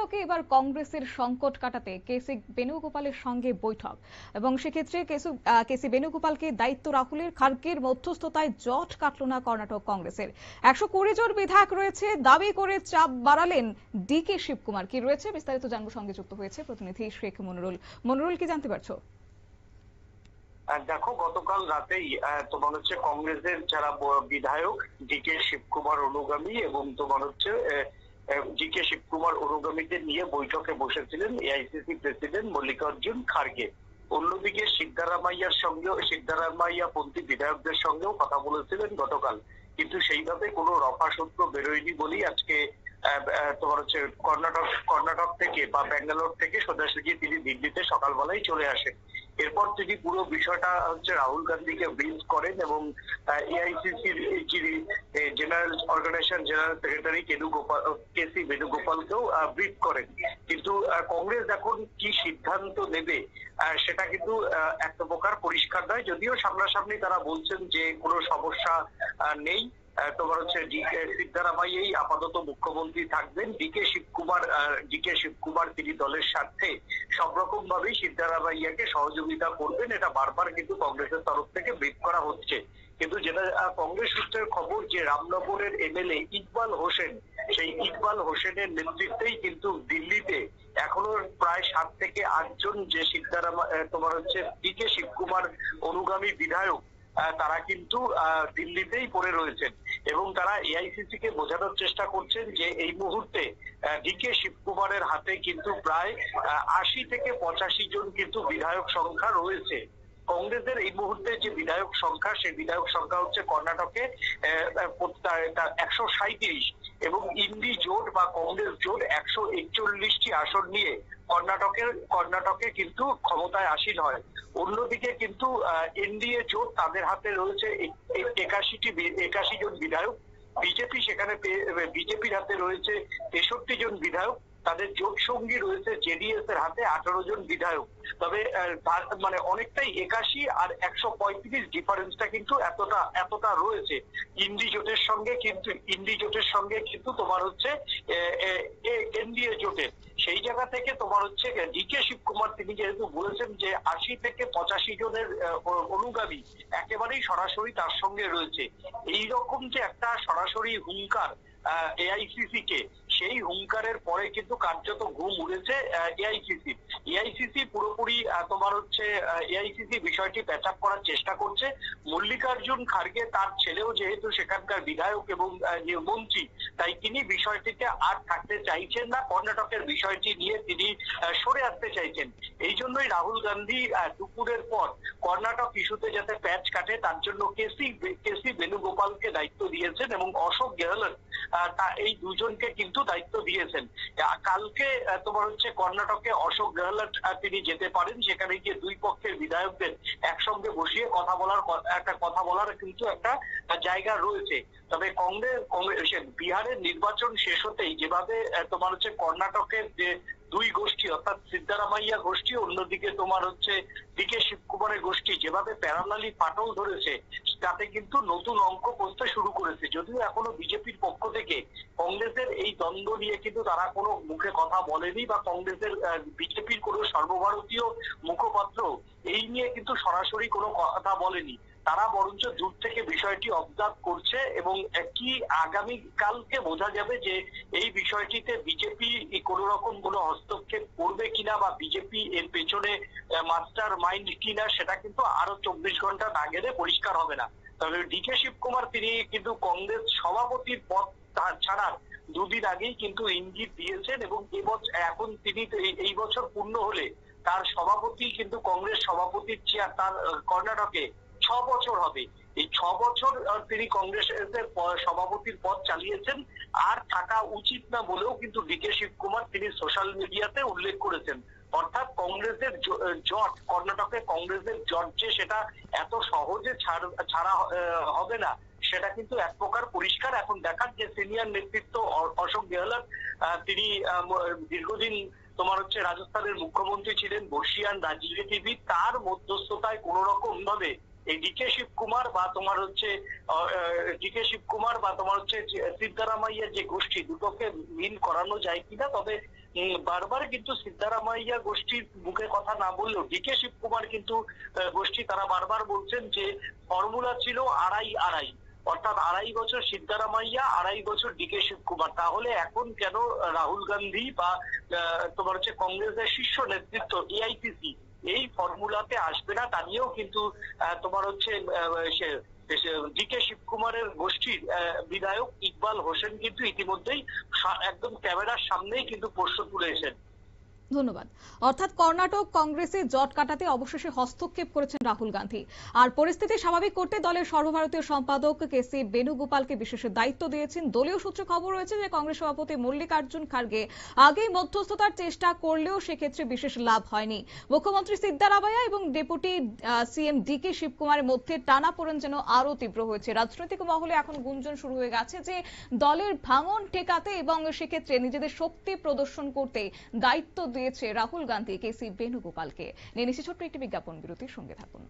কর্ণাটকে এবার কংগ্রেসের সংকট কাটাতে কেসি বেণুগোপালের সঙ্গে বৈঠক এবং সেক্ষেত্রে কেসি বেণুগোপালকে দায়িত্ব রাহুলের খার্গের মধ্যস্থতায় জট কাটল না কর্ণাটক কংগ্রেসের। 120 জন বিধায়ক রয়েছে দাবি করে চাপ বাড়ালেন ডিকে শিবকুমার। কি রয়েছে বিস্তারিত জানবো, সঙ্গে যুক্ত হয়েছে প্রতিনিধি শেখ মনিরুল। মনিরুল, কি জানতে পারছো? দেখো, গতকাল রাতেই তোমার হচ্ছে কংগ্রেসের যারা বিধায়ক ডিকে শিবকুমার অনুগামী এবং তোমার হচ্ছে ডিকে শিবকুমার অনুগামীদের নিয়ে বৈঠকে বসেছিলেন এআইসিসি প্রেসিডেন্ট মল্লিকার্জুন খার্গে। অন্যদিকে সিদ্ধারামাইয়া পন্থী বিধায়কদের সঙ্গেও কথা বলেছিলেন গতকাল, কিন্তু সেইভাবে কোনো রফা সূত্র বেরোয়নি বলেই আজকে তোমার হচ্ছে কর্ণাটক থেকে বা ব্যাঙ্গালোর থেকে সোজাসুজি তিনি দিল্লিতে সকালবেলায় চলে আসেন। এরপর তিনি পুরো বিষয়টা হচ্ছে রাহুল গান্ধীকে ব্রিফ করেন এবং এআইসিসির যিনি জেনারেল অর্গানাইজেশন জেনারেল সেক্রেটারি কেসি বেণুগোপালকেও ব্রিফ করেন। কিন্তু কংগ্রেস এখন কি সিদ্ধান্ত নেবে সেটা কিন্তু এক প্রকার পরিষ্কার নয়, যদিও সামনাসামনি তারা বলছেন যে কোনো সমস্যা নেই। তোমার হচ্ছে সিদ্ধারামাইয়াই আপাতত মুখ্যমন্ত্রী থাকবেন। ডিকে শিবকুমার তিনি দলের স্বার্থে সব রকম ভাবেই সিদ্ধারামাইয়াকে সহযোগিতা করবেন, এটা বারবার কিন্তু কংগ্রেসের তরফ থেকে ব্রিফ করা হচ্ছে। কিন্তু যেটা কংগ্রেস সূত্রের খবর যে রামনগরের এমএলএ ইকবাল হোসেন, সেই ইকবাল হোসেনের নেতৃত্বেই কিন্তু দিল্লিতে এখনো প্রায় 7 থেকে 8 জন যে তোমার হচ্ছে ডিকে শিবকুমার অনুগামী বিধায়ক তারা কিন্তু দিল্লিতেই পড়ে রয়েছেন এবং তারা এআইসিসি কে বোঝানোর চেষ্টা করছেন যে এই মুহূর্তে ডিকে শিবকুমারের হাতে কিন্তু প্রায় 80 থেকে 85 জন কিন্তু বিধায়ক সংখ্যা রয়েছে। কংগ্রেসের এই মুহূর্তে যে বিধায়ক সংখ্যা, সেই বিধায়ক সংখ্যা হচ্ছে কর্ণাটকে 137 এবং ইন্ডি জোট বা কংগ্রেস জোট 141টি আসন নিয়ে কর্ণাটকে কিন্তু ক্ষমতায় আসীন হয়। অন্যদিকে কিন্তু এনডিএ জোট তাদের হাতে রয়েছে 81 জন বিধায়ক। বিজেপির হাতে রয়েছে 63 জন বিধায়ক। তাদের জোট সঙ্গী রয়েছে জেডিএস এর হাতে 18 জন বিধায়ক। তবে মানে অনেকটাই 81 আর 135 ডিফারেন্সটা কিন্তু এতটা রয়েছে ইন্ডি জোটের সঙ্গে কিন্তু তোমার হচ্ছে এনডিএ জোটের। সেই জায়গা থেকে তোমার হচ্ছে ডিকে শিবকুমার তিনি যেহেতু বলেছেন যে 80 থেকে 85 জনের অনুগামী একেবারেই সরাসরি তার সঙ্গে রয়েছে, এইরকম যে একটা সরাসরি হুঙ্কার এআইসিসি কে, সেই হুঙ্কারের পরে কিন্তু কার্যত ঘুম উড়েছে এআইসিসি পুরোপুরি তোমার হচ্ছে এআইসিসি বিষয়টি প্যাচ আপ করার চেষ্টা করছে। মল্লিকার্জুন খার্গে তার ছেলেও যেহেতু সেখানকার বিধায়ক এবং মন্ত্রী, তাই তিনি বিষয়টিতে আর থাকতে চাইছেন না, কর্ণাটকের বিষয়টি নিয়ে তিনি সরে আসতে চাইছেন। এই জন্যই রাহুল গান্ধী দুপুরের পর কর্ণাটক ইস্যুতে যাতে প্যাচ কাটে তার জন্য কেসি বেণুগোপালকে দায়িত্ব দিয়েছেন এবং অশোক গেহলট এই দুজনকে কিন্তু দায়িত্ব দিয়েছেন। কালকে তোমার হচ্ছে কর্ণাটকে অশোক গেহলট তিনি যেতে পারেন, সেখানে গিয়ে দুই পক্ষের বিধায়কদের একসঙ্গে বসিয়ে কথা বলার কিন্তু একটা জায়গা রয়েছে। তবে কংগ্রেস বিহারের নির্বাচন শেষ হতেই যেভাবে তোমার হচ্ছে কর্ণাটকের যে দুই গোষ্ঠী অর্থাৎ সিদ্ধারামাইয়া গোষ্ঠী, অন্যদিকে তোমার হচ্ছে ডিকে শিবকুমারের গোষ্ঠী যেভাবে প্যারালালি ফাটল ধরেছে, তাতে কিন্তু নতুন অঙ্ক কষতে শুরু করেছে। যদিও এখনো বিজেপির পক্ষ থেকে কংগ্রেসের এই দ্বন্দ্ব নিয়ে কিন্তু তারা কোনো মুখে কথা বলেনি বা বিজেপির কোনো সর্বভারতীয় মুখপাত্র এই নিয়ে কিন্তু সরাসরি কোনো কথা বলেনি। তারা বরঞ্চ দূর থেকে বিষয়টি অবজার্ভ করছে এবং কি আগামী কালকে বোঝা যাবে যে এই বিষয়টিতে বিজেপি কোন রকম কোনো হস্তক্ষেপ করবে কিনা বা বিজেপি এর পেছনে মাস্টার মাইন্ড কিনা, সেটা কিন্তু আরো 24 ঘন্টা না গেলে পরিষ্কার হবে না। তবে ডিকে শিবকুমার তিনি কিন্তু কংগ্রেস সভাপতির পদ ছাড়ার 2 দিন আগেই কিন্তু ইঙ্গিত দিয়েছেন এবং এখন তিনি এই বছর পূর্ণ হলে তার সভাপতি কিন্তু কংগ্রেস সভাপতির চেয়ার তার কর্ণাটকে 6 বছর হবে। এই 6 বছর তিনি কংগ্রেসের সভাপতির পদ চালিয়েছেন, আর থাকা উচিত না বলেও কিন্তু ডিকে শিবকুমার তিনি সোশ্যাল মিডিয়াতে উল্লেখ করেছেন। অর্থাৎ কংগ্রেসের জট, কর্ণাটকে কংগ্রেসের জট যে সেটা এত সহজে ছাড়া হবে না, সেটা কিন্তু এক প্রকার পরিষ্কার। এখন দেখার যে সিনিয়র নেতৃত্ব অশোক গেহলট তিনি দীর্ঘদিন তোমার হচ্ছে রাজস্থানের মুখ্যমন্ত্রী ছিলেন, বর্ষিয়ান রাজনীতিবিদ, তার মধ্যস্থতায় কোন রকম ভাবে এই ডিকে শিবকুমার বা তোমার হচ্ছে সিদ্ধারামাইয়ার যে গোষ্ঠী দুটোকে মিল করানো যায় কিনা। তবে বারবার কিন্তু সিদ্ধারামাইয়া গোষ্ঠীর মুখে কথা না বললেও ডিকে শিবকুমার কিন্তু গোষ্ঠী তারা বারবার বলছেন যে ফর্মুলা ছিল আড়াই আড়াই, অর্থাৎ 2.5 বছর সিদ্ধারামাইয়া, 2.5 বছর ডিকে শিবকুমার। তাহলে এখন কেন রাহুল গান্ধী বা তোমার হচ্ছে কংগ্রেসের শীর্ষ নেতৃত্ব এআইসিসি এই ফর্মুলাতে আসবে না, তা নিয়েও কিন্তু তোমার হচ্ছে ডিকে শিবকুমারের গোষ্ঠীর বিধায়ক ইকবাল হোসেন কিন্তু ইতিমধ্যেই একদম ক্যামেরার সামনেই কিন্তু প্রশ্ন তুলেছেন। ধন্যবাদ। অর্থাৎ কর্ণাটক কংগ্রেসে জট কাটাতে অবশেষে হস্তক্ষেপ করেছেন রাহুল গান্ধী। আর পরিস্থিতি স্বাভাবিক করতে দলের সর্বভারতীয় সম্পাদক কেসি বেণুগোপালকে বিশেষ দায়িত্ব দিয়েছেন। দলীয় সূত্রে খবর রয়েছে যে কংগ্রেস সভাপতি মল্লিকার্জুন খার্গে আগেই মধ্যস্থতার চেষ্টা করলেও সেক্ষেত্রে বিশেষ লাভ হয়নি। মুখ্যমন্ত্রী সিদ্ধারামাইয়া এবং ডেপুটি সিএম ডিকে শিবকুমারের মধ্যে টানাপোড়েন যেন আরো তীব্র হয়েছে। রাজনৈতিক মহলে এখন গুঞ্জন শুরু হয়ে গেছে যে দলের ভাঙন ঠেকাতে এবং সেক্ষেত্রে নিজেদের শক্তি প্রদর্শন করতে দায়িত্ব দিয়েছে রাহুল গান্ধী কেসি বেণুগোপালকে। নিয়ে নিচ্ছে ছোট্ট একটি বিজ্ঞাপন বিরতির সঙ্গে থাকুন।